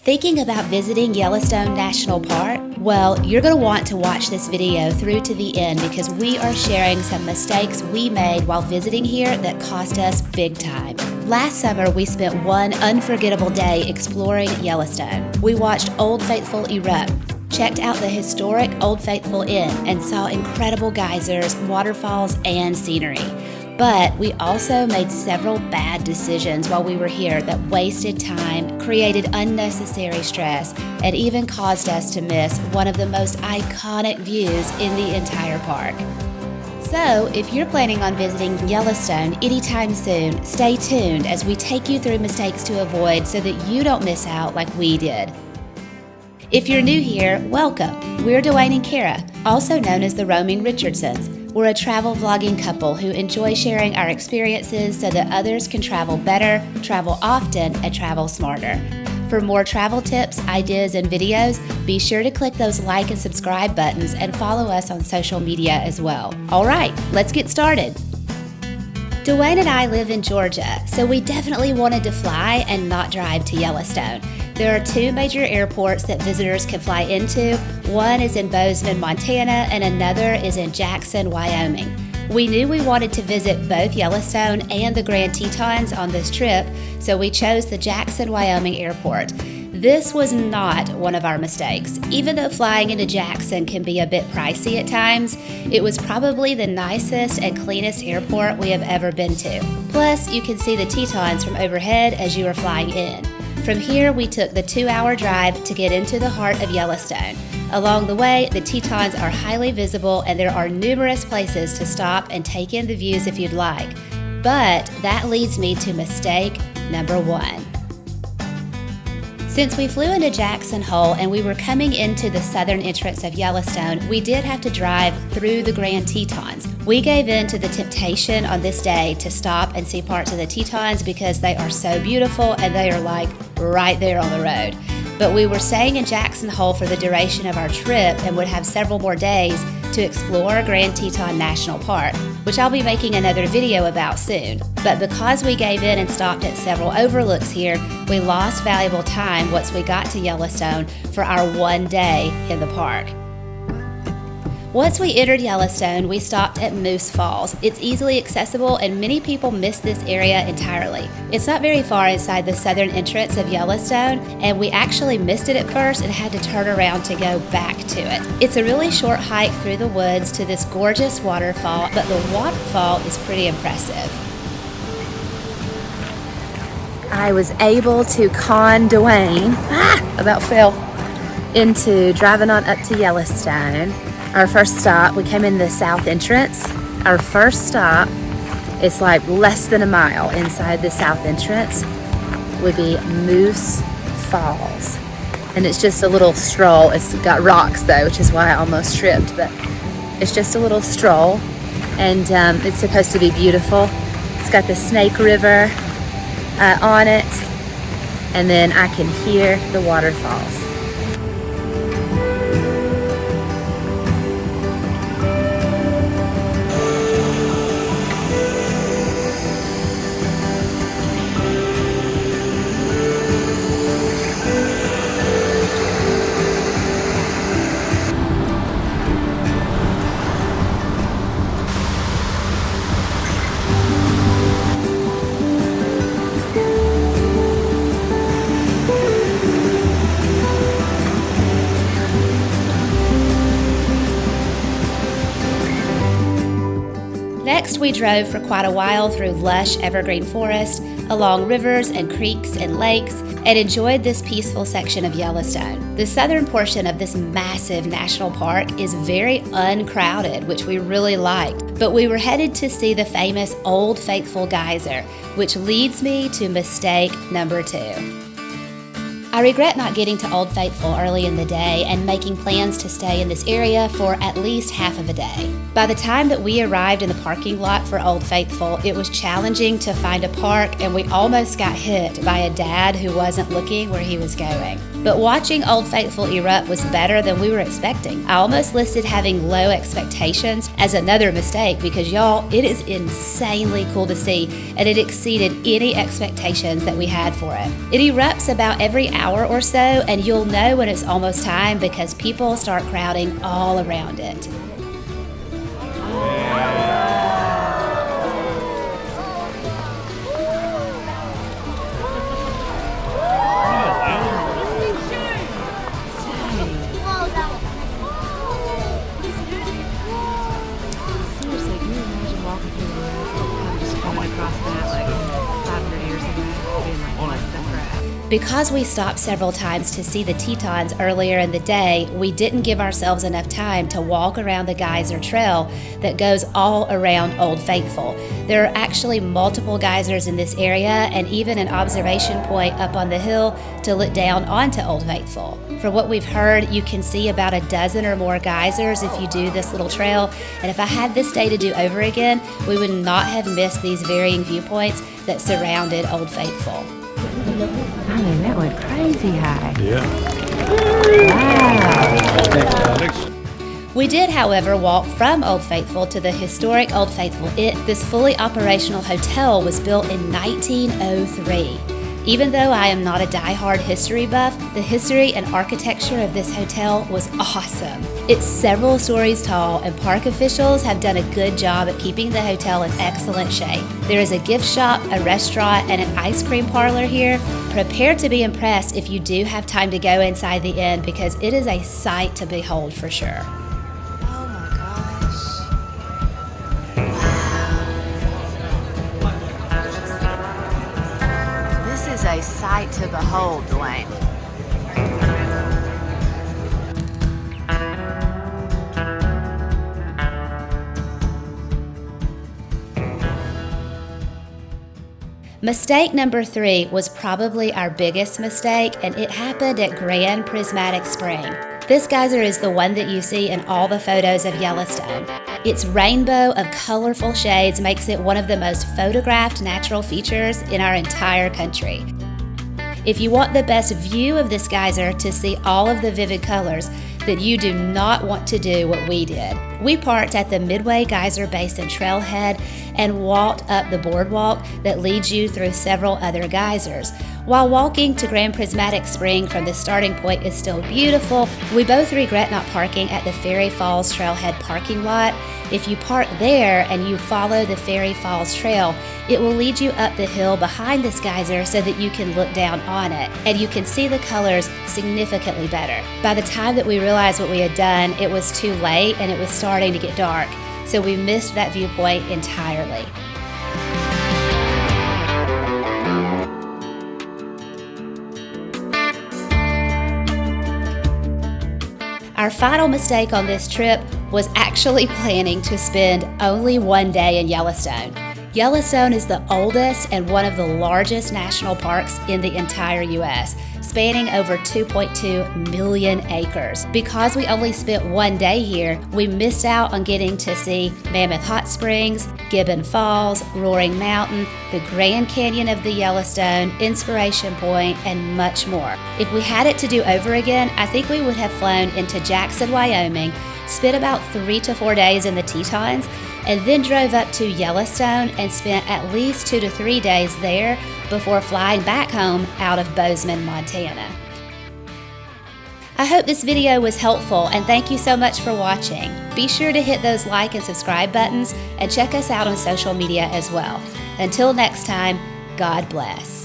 Thinking about visiting Yellowstone National Park? Well, you're going to want to watch this video through to the end because we are sharing some mistakes we made while visiting here that cost us big time. Last summer, we spent one unforgettable day exploring Yellowstone. We watched Old Faithful erupt, checked out the historic Old Faithful Inn, and saw incredible geysers, waterfalls, and scenery. But we also made several bad decisions while we were here that wasted time, created unnecessary stress, and even caused us to miss one of the most iconic views in the entire park. So, if you're planning on visiting Yellowstone anytime soon, stay tuned as we take you through mistakes to avoid so that you don't miss out like we did. If you're new here, welcome. We're Dwayne and Kara, also known as the Roaming Richardsons. We're a travel vlogging couple who enjoy sharing our experiences so that others can travel better, travel often, and travel smarter. For more travel tips, ideas, and videos, be sure to click those like and subscribe buttons and follow us on social media as well. All right, let's get started. Dwayne and I live in Georgia, so we definitely wanted to fly and not drive to Yellowstone. There are two major airports that visitors can fly into. One is in Bozeman, Montana, and another is in Jackson, Wyoming. We knew we wanted to visit both Yellowstone and the Grand Tetons on this trip, so we chose the Jackson, Wyoming airport. This was not one of our mistakes. Even though flying into Jackson can be a bit pricey at times, it was probably the nicest and cleanest airport we have ever been to. Plus, you can see the Tetons from overhead as you are flying in. From here, we took the 2-hour drive to get into the heart of Yellowstone. Along the way, the Tetons are highly visible and there are numerous places to stop and take in the views if you'd like. But that leads me to mistake number 1. Since we flew into Jackson Hole and we were coming into the southern entrance of Yellowstone, we did have to drive through the Grand Tetons. We gave in to the temptation on this day to stop and see parts of the Tetons because they are so beautiful and they are like right there on the road. But we were staying in Jackson Hole for the duration of our trip and would have several more days to explore Grand Teton National Park, which I'll be making another video about soon. But because we gave in and stopped at several overlooks here, we lost valuable time once we got to Yellowstone for our one day in the park. Once we entered Yellowstone, we stopped at Moose Falls. It's easily accessible and many people miss this area entirely. It's not very far inside the southern entrance of Yellowstone, and we actually missed it at first and had to turn around to go back to it. It's a really short hike through the woods to this gorgeous waterfall, but the waterfall is pretty impressive. I was able to con Dwayne, about fell, into driving on up to Yellowstone. Our first stop, we came in the south entrance. Our first stop is like less than a mile inside the south entrance would be Moose Falls. And it's just a little stroll. It's got rocks though, which is why I almost tripped, but it's just a little stroll. And it's supposed to be beautiful. It's got the Snake River on it. And then I can hear the waterfalls. Next, we drove for quite a while through lush evergreen forest, along rivers and creeks and lakes, and enjoyed this peaceful section of Yellowstone. The southern portion of this massive national park is very uncrowded, which we really liked, but we were headed to see the famous Old Faithful Geyser, which leads me to mistake number 2. I regret not getting to Old Faithful early in the day and making plans to stay in this area for at least half of a day. By the time that we arrived in the parking lot for Old Faithful, it was challenging to find a park and we almost got hit by a dad who wasn't looking where he was going. But watching Old Faithful erupt was better than we were expecting. I almost listed having low expectations as another mistake because y'all, it is insanely cool to see and it exceeded any expectations that we had for it. It erupts about every hour or so, and you'll know when it's almost time because people start crowding all around it. Because we stopped several times to see the Tetons earlier in the day, we didn't give ourselves enough time to walk around the geyser trail that goes all around Old Faithful. There are actually multiple geysers in this area and even an observation point up on the hill to look down onto Old Faithful. From what we've heard, you can see about a dozen or more geysers if you do this little trail, and if I had this day to do over again, we would not have missed these varying viewpoints that surrounded Old Faithful. I mean, that went crazy high. Yeah. Wow. We did, however, walk from Old Faithful to the historic Old Faithful Inn. This fully operational hotel was built in 1903. Even though I am not a die-hard history buff, the history and architecture of this hotel was awesome. It's several stories tall, and park officials have done a good job at keeping the hotel in excellent shape. There is a gift shop, a restaurant, and an ice cream parlor here. Prepare to be impressed if you do have time to go inside the inn because it is a sight to behold for sure. This is a sight to behold, Dwayne. Mistake number 3 was probably our biggest mistake, and it happened at Grand Prismatic Spring. This geyser is the one that you see in all the photos of Yellowstone. Its rainbow of colorful shades makes it one of the most photographed natural features in our entire country. If you want the best view of this geyser to see all of the vivid colors, then you do not want to do what we did. We parked at the Midway Geyser Basin trailhead and walked up the boardwalk that leads you through several other geysers. While walking to Grand Prismatic Spring from the starting point is still beautiful, we both regret not parking at the Fairy Falls Trailhead parking lot. If you park there and you follow the Fairy Falls Trail, it will lead you up the hill behind this geyser so that you can look down on it, and you can see the colors significantly better. By the time that we realized what we had done, it was too late and it was starting to get dark, so we missed that viewpoint entirely. Our final mistake on this trip was actually planning to spend only one day in Yellowstone. Yellowstone is the oldest and one of the largest national parks in the entire U.S., spanning over 2.2 million acres. Because we only spent one day here, we missed out on getting to see Mammoth Hot Springs, Gibbon Falls, Roaring Mountain, the Grand Canyon of the Yellowstone, Inspiration Point, and much more. If we had it to do over again, I think we would have flown into Jackson, Wyoming, spent about 3 to 4 days in the Tetons, and then drove up to Yellowstone and spent at least 2 to 3 days there before flying back home out of Bozeman, Montana. I hope this video was helpful, and thank you so much for watching. Be sure to hit those like and subscribe buttons and check us out on social media as well. Until next time, God bless.